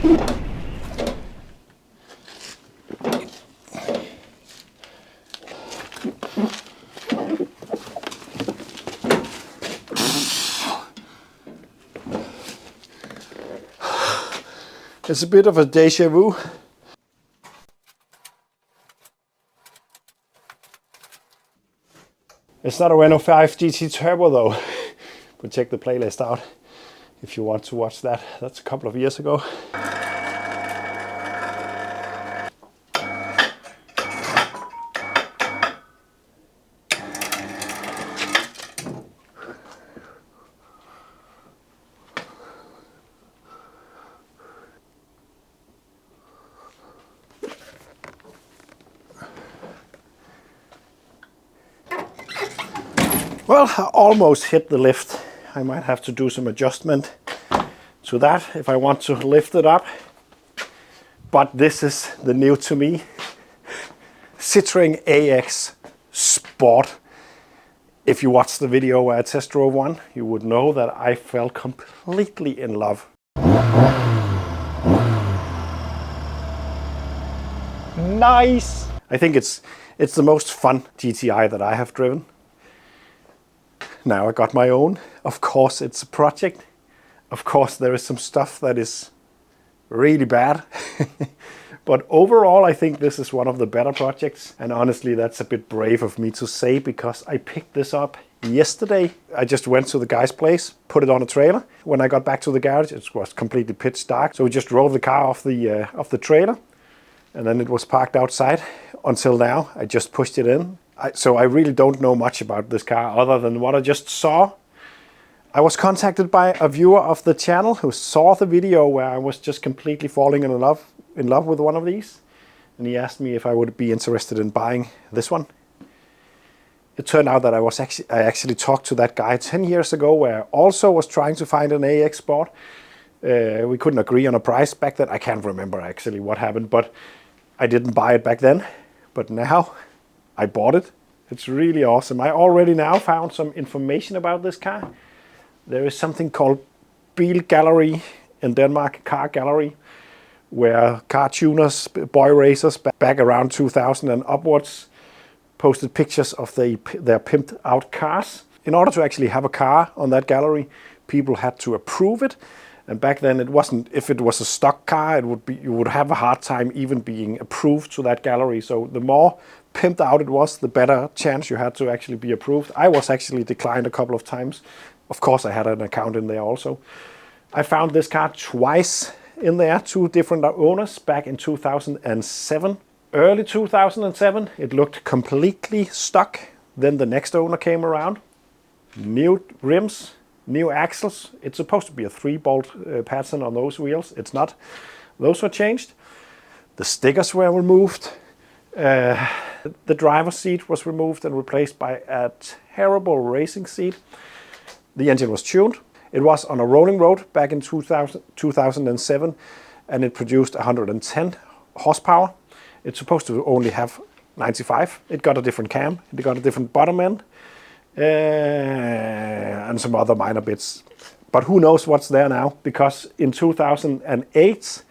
It's a bit of a deja vu. It's not a Renault 5 GT Turbo though, but check the playlist out if you want to watch that. That's a couple of years ago. Well, I almost hit the lift. I might have to do some adjustment to that if I want to lift it up. But this is the new to me Citroen Ax Sport. If you watched the video where I test drove one, you would know that I fell completely in love. Nice! I think it's the most fun GTI that I have driven. Now I got my own. Of course it's a project. Of course there is some stuff that is really bad. But overall I think this is one of the better projects. And honestly that's a bit brave of me to say because I picked this up yesterday. I just went to the guy's place, put it on a trailer. When I got back to the garage it was completely pitch dark. So we just drove the car off the trailer. And then it was parked outside until now. I just pushed it in. So I really don't know much about this car other than what I just saw. I was contacted by a viewer of the channel who saw the video where I was just completely falling in love with one of these. And he asked me if I would be interested in buying this one. It turned out that I actually talked to that guy 10 years ago where I also was trying to find an AX Sport. We couldn't agree on a price back then. I can't remember actually what happened, but I didn't buy it back then. But now I bought it. It's really awesome. I already now found some information about this car. There is something called Bil Gallery in Denmark, car gallery, where car tuners, boy racers back around 2000 and upwards posted pictures of their pimped out cars. In order to actually have a car on that gallery, people had to approve it. And back then it wasn't, if it was a stock car, you would have a hard time even being approved to that gallery. So the more pimped out it was, the better chance you had to actually be approved. I was actually declined a couple of times. Of course I had an account in there also. I found this car twice in there, two different owners back in 2007. Early 2007, it looked completely stuck. Then the next owner came around, new rims, new axles. It's supposed to be a 3-bolt pattern on those wheels. It's not. Those were changed. The stickers were removed. The driver's seat was removed and replaced by a terrible racing seat. The engine was tuned. It was on a rolling road back in 2007 and it produced 110 horsepower. It's supposed to only have 95. It got a different cam. It got a different bottom end. And some other minor bits. But who knows what's there now, because in 2008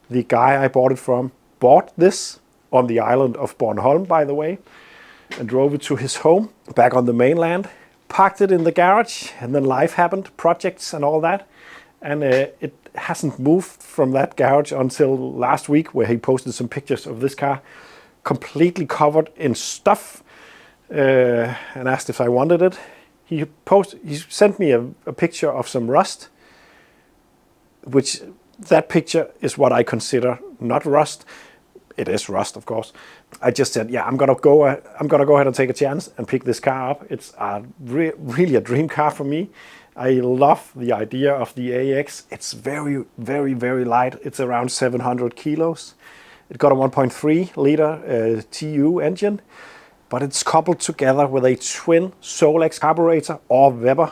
the guy I bought it from bought this on the island of Bornholm, by the way, and drove it to his home back on the mainland, parked it in the garage, and then life happened, projects and all that, and it hasn't moved from that garage until last week, where he posted some pictures of this car completely covered in stuff. And asked if I wanted it. He sent me a picture of some rust, which that picture is what I consider not rust. It is rust, of course. I just said, yeah, I'm gonna go ahead and take a chance and pick this car up. It's really a dream car for me. I love the idea of the AX. It's very, very, very light. It's around 700 kilos. It got a 1.3 liter TU engine. But it's coupled together with a twin Solex carburetor or Weber,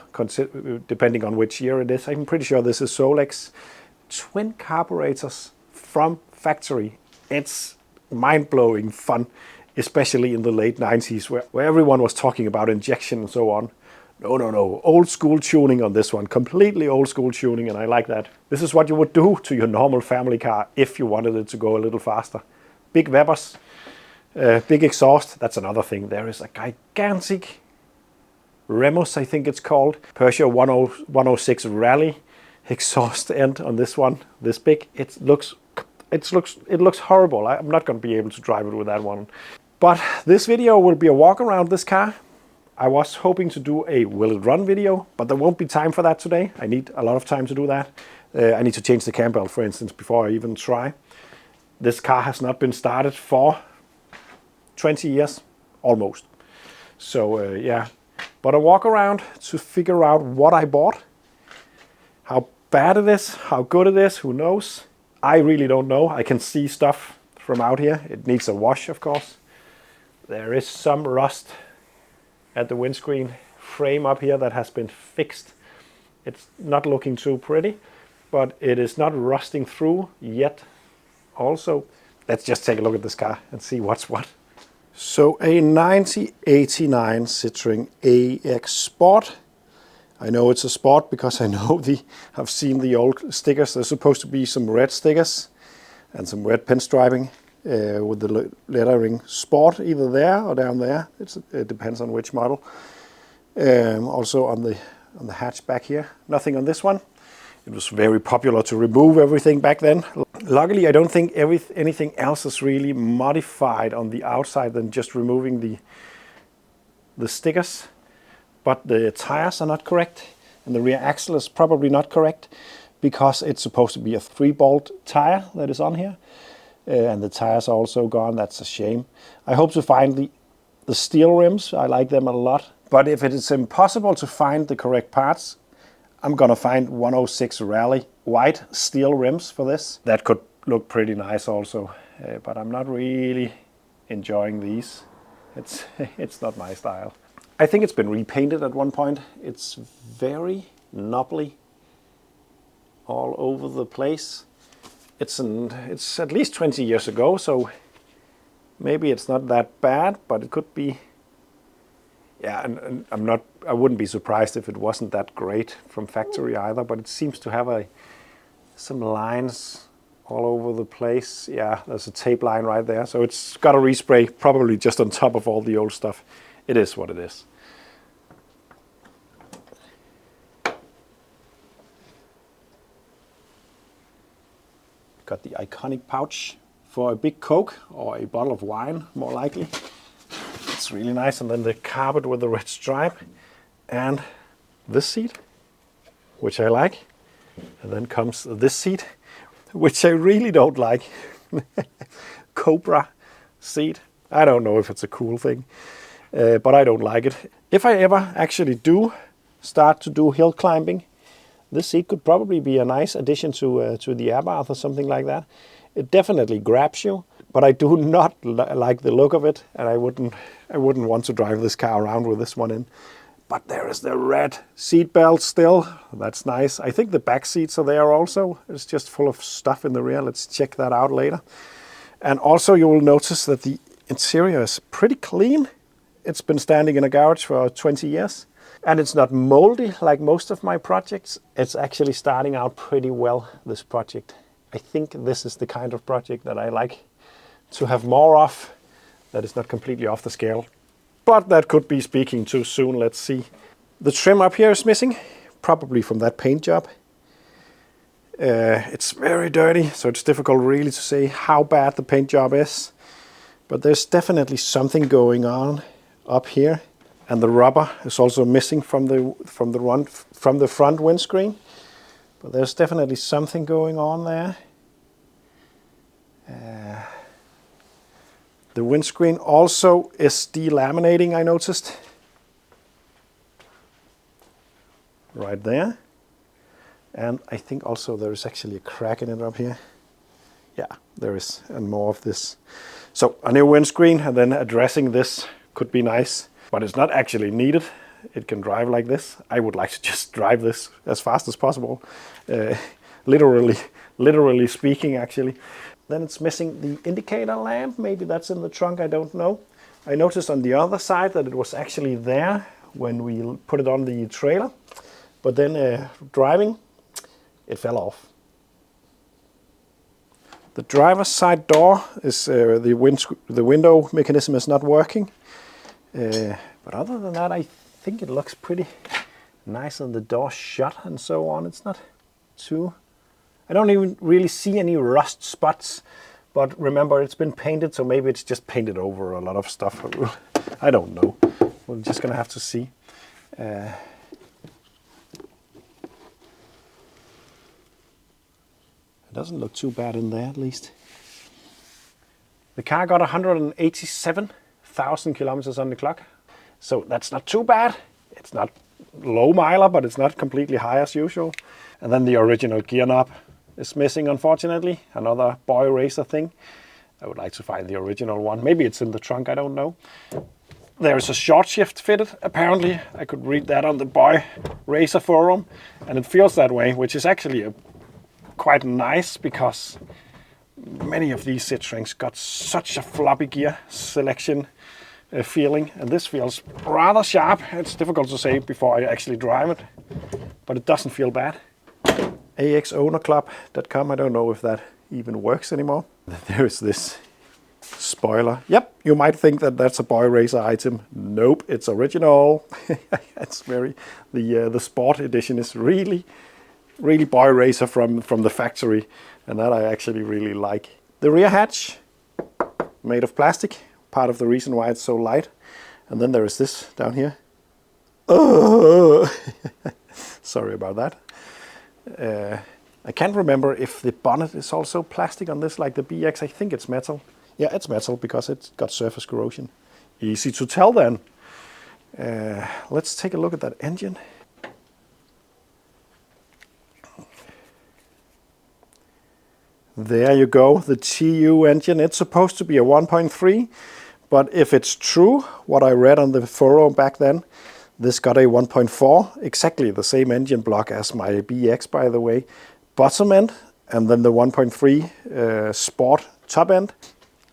depending on which year it is. I'm pretty sure this is Solex. Twin carburetors from factory. It's mind-blowing fun, especially in the late 90s where everyone was talking about injection and so on. No. Old school tuning on this one. Completely old school tuning, and I like that. This is what you would do to your normal family car if you wanted it to go a little faster. Big Webers, big exhaust. That's another thing. There is a gigantic Remus, I think it's called, Peugeot 106 Rallye exhaust end on this one. This big. It looks horrible. I'm not going to be able to drive it with that one. But this video will be a walk around this car. I was hoping to do a will it run video, but there won't be time for that today. I need a lot of time to do that. I need to change the cam belt, for instance, before I even try. This car has not been started for 20 years, almost. So yeah, but a walk around to figure out what I bought. How bad it is, how good it is, who knows? I really don't know. I can see stuff from out here. It needs a wash, of course. There is some rust at the windscreen frame up here that has been fixed. It's not looking too pretty, but it is not rusting through yet. Also, let's just take a look at this car and see what's what. So a 1989 Citroen Ax Sport. I know it's a Sport because I know I've seen the old stickers. There's supposed to be some red stickers and some red pinstriping with the lettering Sport either there or down there. It depends on which model. Also on the hatchback here. Nothing on this one. It was very popular to remove everything back then. Luckily, I don't think anything else is really modified on the outside than just removing the stickers. But the tires are not correct, and the rear axle is probably not correct because it's supposed to be a 3-bolt tire that is on here. And the tires are also gone. That's a shame. I hope to find the steel rims. I like them a lot. But if it is impossible to find the correct parts, I'm gonna find 106 Rallye white steel rims for this. That could look pretty nice also, but I'm not really enjoying these. It's not my style. I think it's been repainted at one point. It's very knobbly all over the place. It's at least 20 years ago, so maybe it's not that bad, but it could be. Yeah, and I wouldn't be surprised if it wasn't that great from factory either, but it seems to have some lines all over the place. Yeah, there's a tape line right there, so it's got a respray probably just on top of all the old stuff. It is what it is. Got the iconic pouch for a big Coke or a bottle of wine, more likely. It's really nice. And then the carpet with the red stripe and this seat, which I like. And then comes this seat, which I really don't like. Cobra seat. I don't know if it's a cool thing, but I don't like it. If I ever actually do start to do hill climbing, this seat could probably be a nice addition to the Abarth or something like that. It definitely grabs you, but I do not like the look of it, and I wouldn't want to drive this car around with this one in. But there is the red seat belt still. That's nice. I think the back seats are there also. It's just full of stuff in the rear. Let's check that out later. And also you will notice that the interior is pretty clean. It's been standing in a garage for 20 years. And it's not moldy like most of my projects. It's actually starting out pretty well, this project. I think this is the kind of project that I like to have more of, that is not completely off the scale. But that could be speaking too soon, let's see. The trim up here is missing, probably from that paint job. It's very dirty, so it's difficult really to say how bad the paint job is. But there's definitely something going on up here. And the rubber is also missing from the front windscreen. But there's definitely something going on there. The windscreen also is delaminating, I noticed. Right there. And I think also there is actually a crack in it up here. Yeah, there is, and more of this. So a new windscreen and then addressing this could be nice. But it's not actually needed. It can drive like this. I would like to just drive this as fast as possible. Literally speaking, actually. Then it's missing the indicator lamp. Maybe that's in the trunk, I don't know. I noticed on the other side that it was actually there when we put it on the trailer, but then driving, it fell off. The driver's side door is the window mechanism is not working, but other than that, I think it looks pretty nice, and the door shut and so on. It's not too. I don't even really see any rust spots, but remember it's been painted, so maybe it's just painted over a lot of stuff. I don't know. We're just gonna have to see. It doesn't look too bad in there, at least. The car got 187,000 kilometers on the clock, so that's not too bad. It's not low miler, but it's not completely high as usual. And then the original gear knob is missing, unfortunately. Another boy racer thing. I would like to find the original one. Maybe it's in the trunk, I don't know. There is a short shift fitted, apparently. I could read that on the boy racer forum, and it feels that way, which is actually quite nice, because many of these Citroens got such a floppy gear selection feeling, and this feels rather sharp. It's difficult to say before I actually drive it, but it doesn't feel bad. axownerclub.com, I don't know if that even works anymore. There is this spoiler. Yep, you might think that that's a boy racer item. Nope, it's original. It's very, the sport edition is really boy racer from the factory, and that I actually really like. The rear hatch, made of plastic, part of the reason why it's so light. And then there is this down here. Oh, sorry about that. I can't remember if the bonnet is also plastic on this, like the BX. I think it's metal. Yeah, it's metal because it's got surface corrosion. Easy to tell then. Let's take a look at that engine. There you go, the TU engine. It's supposed to be a 1.3, but if it's true, what I read on the forum back then, this got a 1.4, exactly the same engine block as my BX, by the way. Bottom end, and then the 1.3 Sport top end.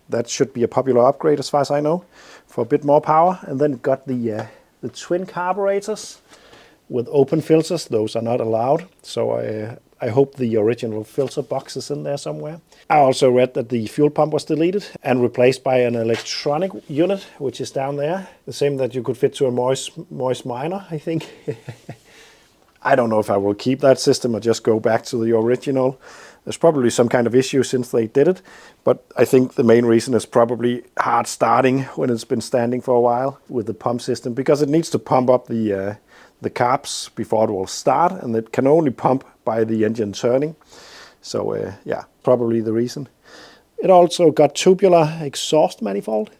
That should be a popular upgrade as far as I know, for a bit more power. And then it got the twin carburetors with open filters. Those are not allowed, so I hope the original filter box is in there somewhere. I also read that the fuel pump was deleted and replaced by an electronic unit, which is down there. The same that you could fit to a Moist Minor, I think. I don't know if I will keep that system or just go back to the original. There's probably some kind of issue since they did it, but I think the main reason is probably hard starting when it's been standing for a while with the pump system, because it needs to pump up the carbs before it will start, and it can only pump by the engine turning. So yeah, probably the reason. It also got tubular exhaust manifold,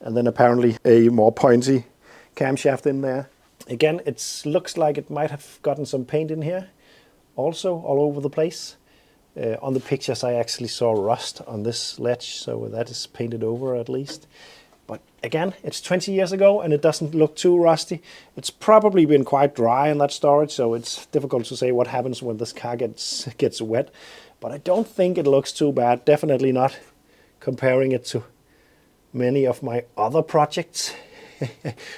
and then apparently a more pointy camshaft in there. Again, it looks like it might have gotten some paint in here also, all over the place. On the pictures I actually saw rust on this ledge, so that is painted over at least. But again, it's 20 years ago and it doesn't look too rusty. It's probably been quite dry in that storage, so it's difficult to say what happens when this car gets wet. But I don't think it looks too bad. Definitely not comparing it to many of my other projects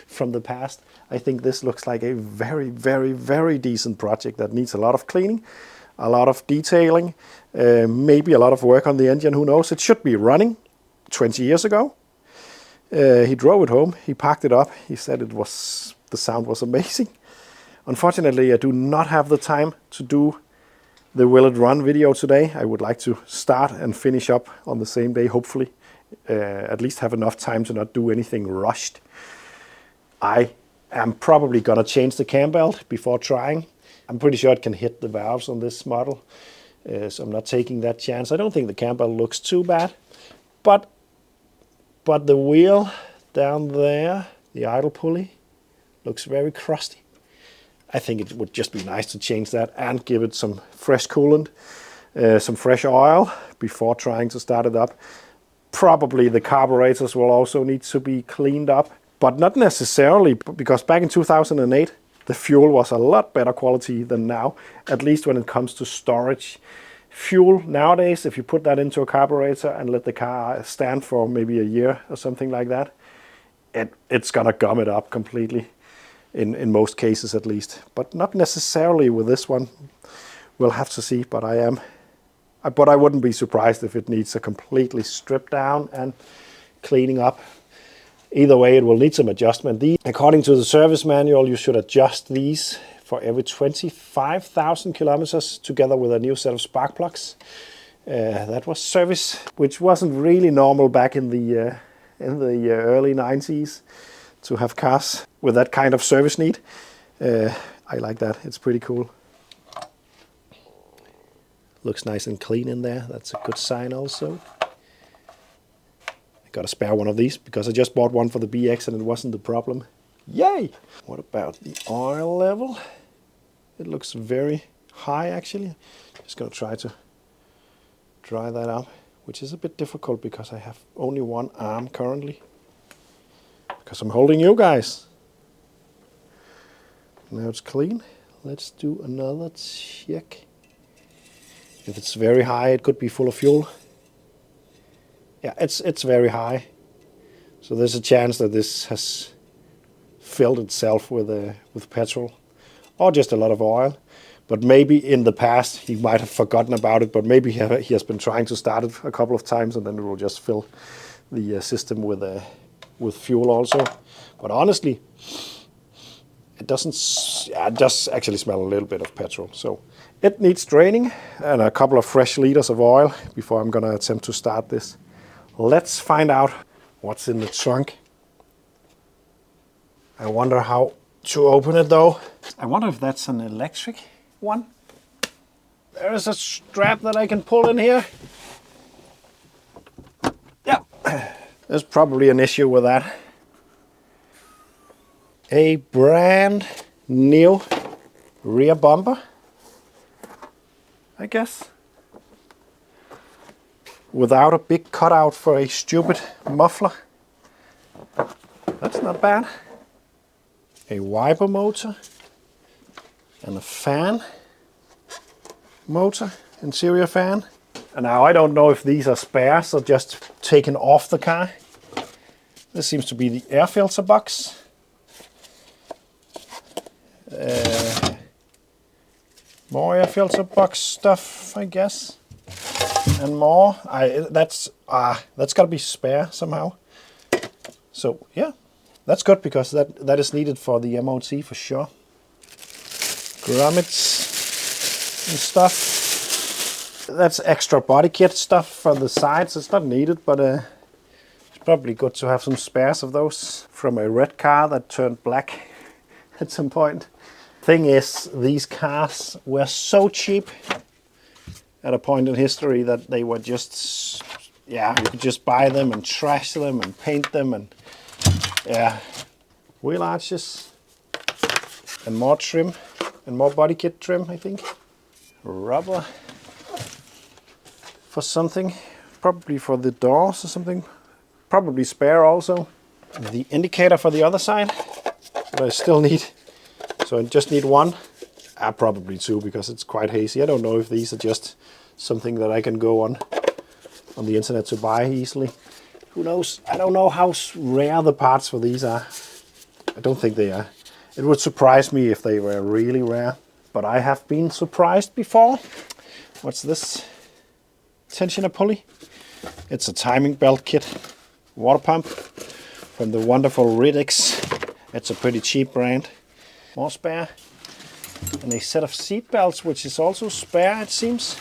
from the past. I think this looks like a very, very, very decent project that needs a lot of cleaning, a lot of detailing, maybe a lot of work on the engine, who knows. It should be running 20 years ago. He drove it home, he parked it up, he said the sound was amazing. Unfortunately, I do not have the time to do the Will It Run video today. I would like to start and finish up on the same day, hopefully. At least have enough time to not do anything rushed. I am probably gonna change the cam belt before trying. I'm pretty sure it can hit the valves on this model, so I'm not taking that chance. I don't think the cam belt looks too bad, but the wheel down there, the idle pulley, looks very crusty. I think it would just be nice to change that and give it some fresh coolant, some fresh oil before trying to start it up. Probably the carburetors will also need to be cleaned up, but not necessarily, because back in 2008, the fuel was a lot better quality than now, at least when it comes to storage. Fuel nowadays, if you put that into a carburetor and let the car stand for maybe a year or something like that, it's gonna gum it up completely, in most cases at least. But not necessarily with this one. We'll have to see, but I wouldn't be surprised if it needs a completely stripped down and cleaning up. Either way, it will need some adjustment. According to the service manual, you should adjust these for every 25,000 kilometers together with a new set of spark plugs. That was service, which wasn't really normal back in the early 90s to have cars with that kind of service need. I like that. It's pretty cool. Looks nice and clean in there. That's a good sign also. I got to spare one of these because I just bought one for the BX and it wasn't the problem. Yay! What about the oil level? It looks very high actually. Just going to try to dry that up, which is a bit difficult because I have only one arm currently. Because I'm holding you guys. Now it's clean. Let's do another check. If it's very high, it could be full of fuel. Yeah, it's very high. So there's a chance that this has filled itself with petrol or just a lot of oil. But maybe in the past he might have forgotten about it, but maybe he has been trying to start it a couple of times and then it will just fill the system with fuel also. But honestly, it doesn't. It does actually smell a little bit of petrol. So it needs draining and a couple of fresh liters of oil before I'm gonna attempt to start this. Let's find out what's in the trunk. I wonder how to open it though. I wonder if that's an electric one. There is a strap that I can pull in here. Yeah, there's probably an issue with that. A brand new rear bumper, I guess. Without a big cutout for a stupid muffler. That's not bad. A wiper motor and a fan motor, interior fan. And now I don't know if these are spares or just taken off the car. This seems to be the air filter box. More air filter box stuff, I guess. And more. That's got to be spare somehow. So yeah, that's good because that is needed for the MOT for sure. Grommets and stuff. That's extra body kit stuff for the sides. It's not needed, but it's probably good to have some spares of those from a red car that turned black at some point. Thing is, these cars were so cheap at a point in history that they were just, yeah, you could just buy them and trash them and paint them and, yeah. Wheel arches and more trim and more body kit trim, I think. Rubber for something, probably for the doors or something. Probably spare also. The indicator for the other side, but I still need. So I just need one, probably two because it's quite hazy. I don't know if these are just something that I can go on the internet to buy easily. Who knows? I don't know how rare the parts for these are. I don't think they are. It would surprise me if they were really rare, but I have been surprised before. What's this? Tensioner pulley. It's a timing belt kit. Water pump from the wonderful Ridix. It's a pretty cheap brand. More spare. And a set of seat belts, which is also spare, it seems.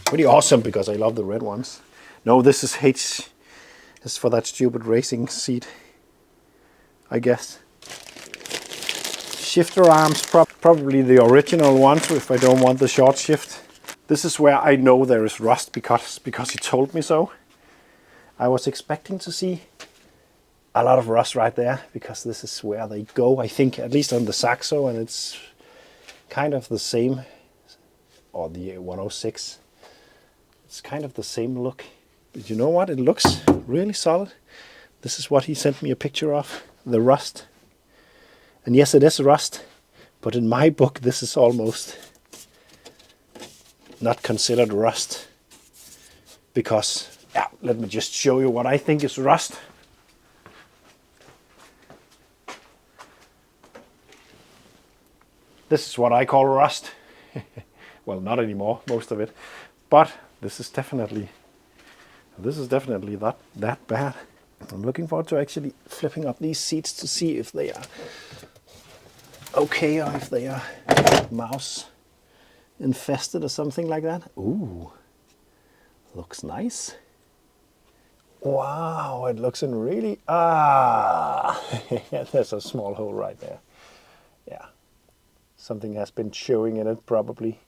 Pretty awesome because I love the red ones. No, this is H. It's for that stupid racing seat, I guess. Shifter arms, probably the original ones if I don't want the short shift. This is where I know there is rust because he told me so. I was expecting to see a lot of rust right there because this is where they go, I think, at least on the Saxo, and it's kind of the same, or the 106. It's kind of the same look. But you know what? It looks really solid. This is what he sent me a picture of, the rust. And yes, it is rust, but in my book, this is almost not considered rust. Because, yeah, let me just show you what I think is rust. This is what I call rust. Well, not anymore, most of it. But this is definitely not that bad. I'm looking forward to actually flipping up these seats to see if they are okay or if they are mouse infested or something like that. Ooh, looks nice. Wow, it looks in really, there's a small hole right there. Yeah, something has been chewing in it probably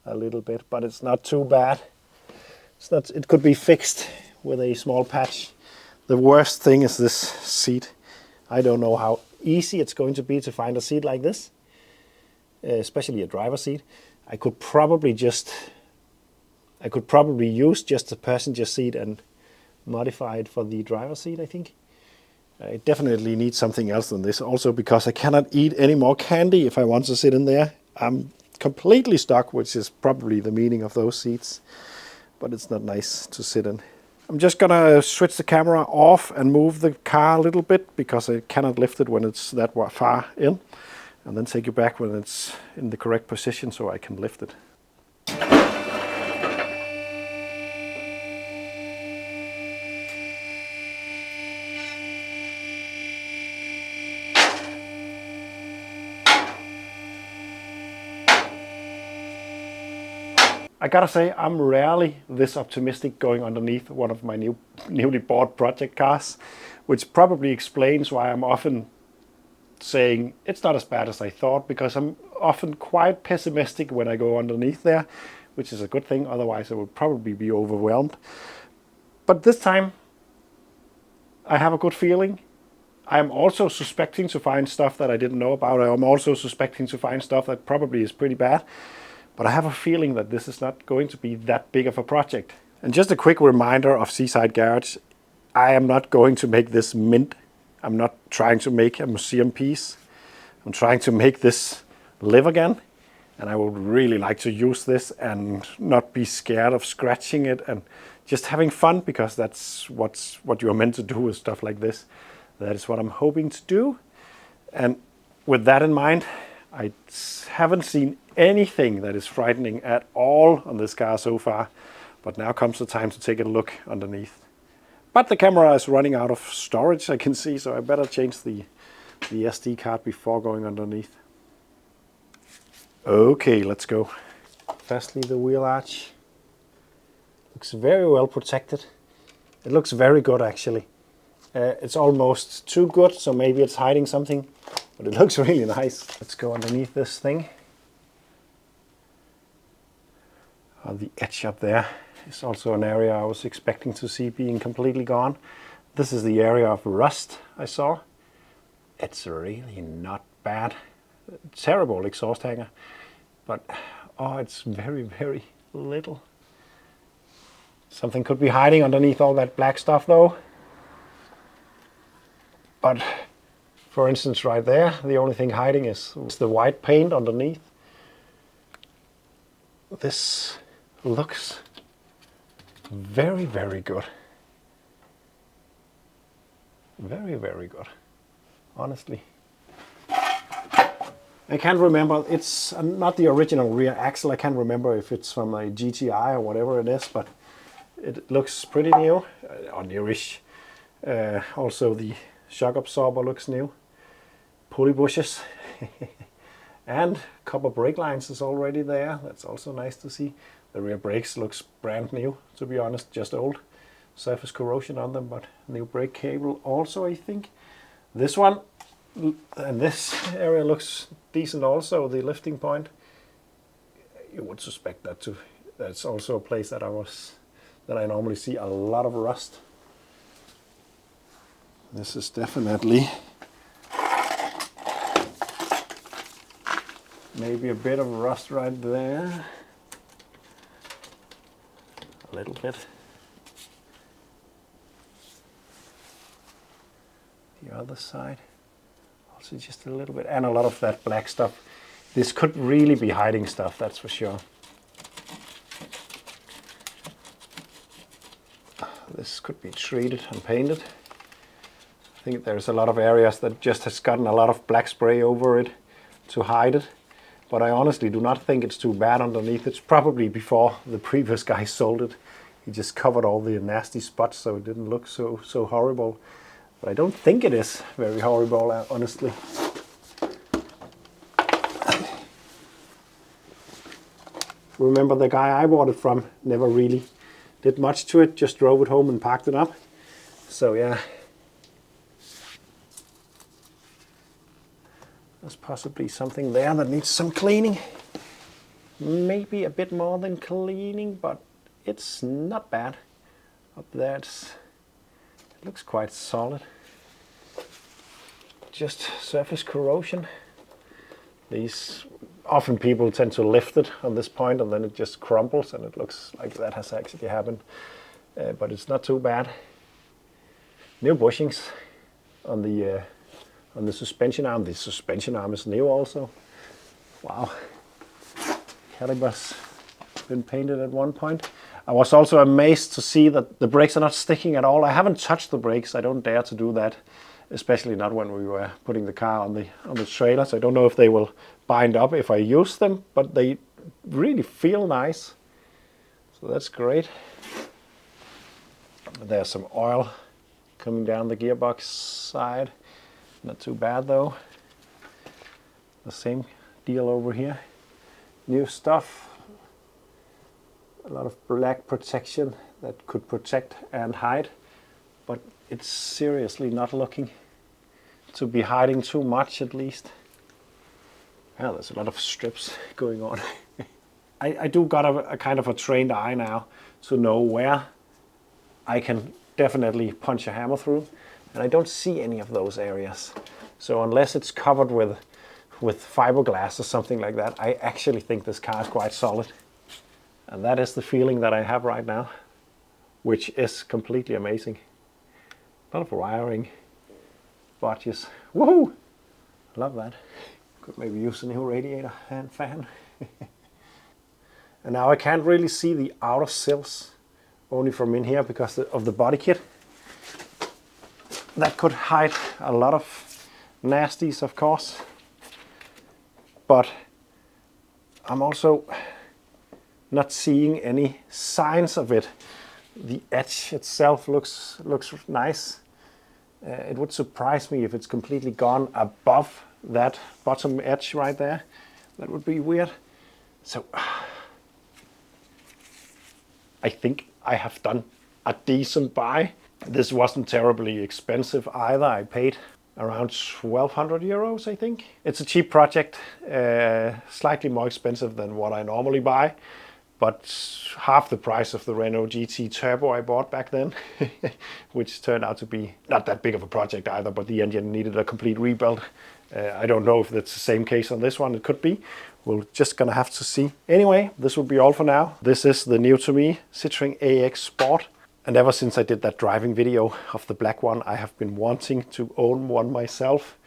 a little bit, but it's not too bad. It's not, it could be fixed with a small patch. The worst thing is this seat. I don't know how easy it's going to be to find a seat like this, especially a driver's seat. I could probably use just the passenger seat and modify it for the driver's seat, I think. I definitely need something else than this, also because I cannot eat any more candy if I want to sit in there. I'm completely stuck, which is probably the meaning of those seats, but it's not nice to sit in. I'm just gonna switch the camera off and move the car a little bit because I cannot lift it when it's that far in, and then take it back when it's in the correct position so I can lift it. I gotta say, I'm rarely this optimistic going underneath one of my newly bought project cars, which probably explains why I'm often saying it's not as bad as I thought, because I'm often quite pessimistic when I go underneath there, which is a good thing, otherwise I would probably be overwhelmed. But this time, I have a good feeling. I'm also suspecting to find stuff that I didn't know about. I'm also suspecting to find stuff that probably is pretty bad. But I have a feeling that this is not going to be that big of a project. And just a quick reminder of Seaside Garage, I am not going to make this mint. I'm not trying to make a museum piece. I'm trying to make this live again. And I would really like to use this and not be scared of scratching it and just having fun, because that's what you're meant to do with stuff like this. That is what I'm hoping to do. And with that in mind, I haven't seen anything that is frightening at all on this car so far, but now comes the time to take a look underneath. But the camera is running out of storage, I can see, so I better change the SD card before going underneath. Okay, let's go. Firstly, the wheel arch. Looks very well protected. It looks very good, actually. It's almost too good, so maybe it's hiding something, but it looks really nice. Let's go underneath this thing. On the edge up there is also an area I was expecting to see being completely gone. This is the area of rust I saw. It's really not bad. Terrible exhaust hanger, but oh, it's very, very little. Something could be hiding underneath all that black stuff though. But for instance, right there, the only thing hiding is the white paint underneath. This looks very, very good. Very, very good, honestly. I can't remember, it's not the original rear axle. I can't remember if it's from a GTI or whatever it is, but it looks pretty new, or newish. Also the shock absorber looks new. Pulley bushes. And copper brake lines is already there. That's also nice to see. The rear brakes looks brand new, to be honest, just old. Surface corrosion on them, but new brake cable also, I think. This one and this area looks decent also, the lifting point. You would suspect that too. That's also a place that I normally see a lot of rust. This is definitely maybe a bit of rust right there. A little bit. The other side. Also just a little bit. And a lot of that black stuff. This could really be hiding stuff, that's for sure. This could be treated and painted. I think there's a lot of areas that just has gotten a lot of black spray over it to hide it. but I honestly do not think it's too bad underneath. It's probably before the previous guy sold it. He just covered all the nasty spots so it didn't look so horrible. But I don't think it is very horrible, honestly. Remember the guy I bought it from never really did much to it, just drove it home and parked it up. So yeah. There's possibly something there that needs some cleaning. Maybe a bit more than cleaning, but it's not bad. Up there it looks quite solid. Just surface corrosion. These often people tend to lift it on this point and then it just crumbles and it looks like that has actually happened. But it's not too bad. New bushings on the suspension arm. The suspension arm is new also. Wow. Calipers been painted at one point. I was also amazed to see that the brakes are not sticking at all. I haven't touched the brakes. I don't dare to do that, especially not when we were putting the car on the trailer. So I don't know if they will bind up if I use them, but they really feel nice. So that's great. There's some oil coming down the gearbox side. Not too bad though. The same deal over here. New stuff. A lot of black protection that could protect and hide, but it's seriously not looking to be hiding too much, at least. Yeah, there's a lot of strips going on. I do got a kind of a trained eye now to know where I can definitely punch a hammer through, and I don't see any of those areas. So unless it's covered with fiberglass or something like that, I actually think this car is quite solid. And that is the feeling that I have right now, which is completely amazing. A lot of wiring, botches. Woohoo! Love that. Could maybe use a new radiator and fan. And now I can't really see the outer sills, only from in here because of the body kit. That could hide a lot of nasties, of course. But I'm also not seeing any signs of it. The edge itself looks nice. It would surprise me if it's completely gone above that bottom edge right there. That would be weird. So I think I have done a decent buy. This wasn't terribly expensive either. I paid around 1,200 euros, I think. It's a cheap project, slightly more expensive than what I normally buy, but half the price of the Renault GT Turbo I bought back then, which turned out to be not that big of a project either, but the engine needed a complete rebuild. I don't know if that's the same case on this one. It could be. We're just gonna have to see. Anyway, this will be all for now. This is the new to me Citroen Ax Sport. And ever since I did that driving video of the black one, I have been wanting to own one myself.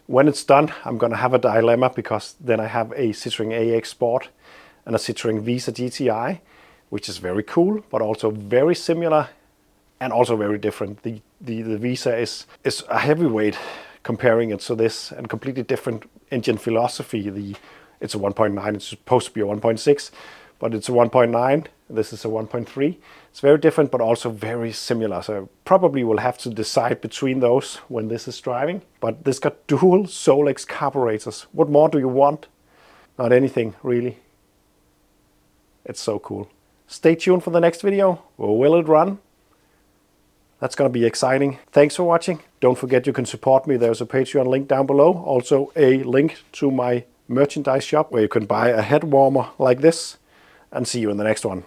When it's done, I'm gonna have a dilemma because then I have a Citroen Ax Sport and a Citroen Visa GTI, which is very cool, but also very similar and also very different. The Visa is a heavyweight comparing it to this, and completely different engine philosophy. It's a 1.9, it's supposed to be a 1.6, but it's a 1.9. This is a 1.3. It's very different, but also very similar. So probably will have to decide between those when this is driving. But this got dual Solex carburetors. What more do you want? Not anything, really. It's so cool. Stay tuned for the next video. Will it run? That's going to be exciting. Thanks for watching. Don't forget you can support me. There's a Patreon link down below. Also a link to my merchandise shop where you can buy a head warmer like this. And see you in the next one.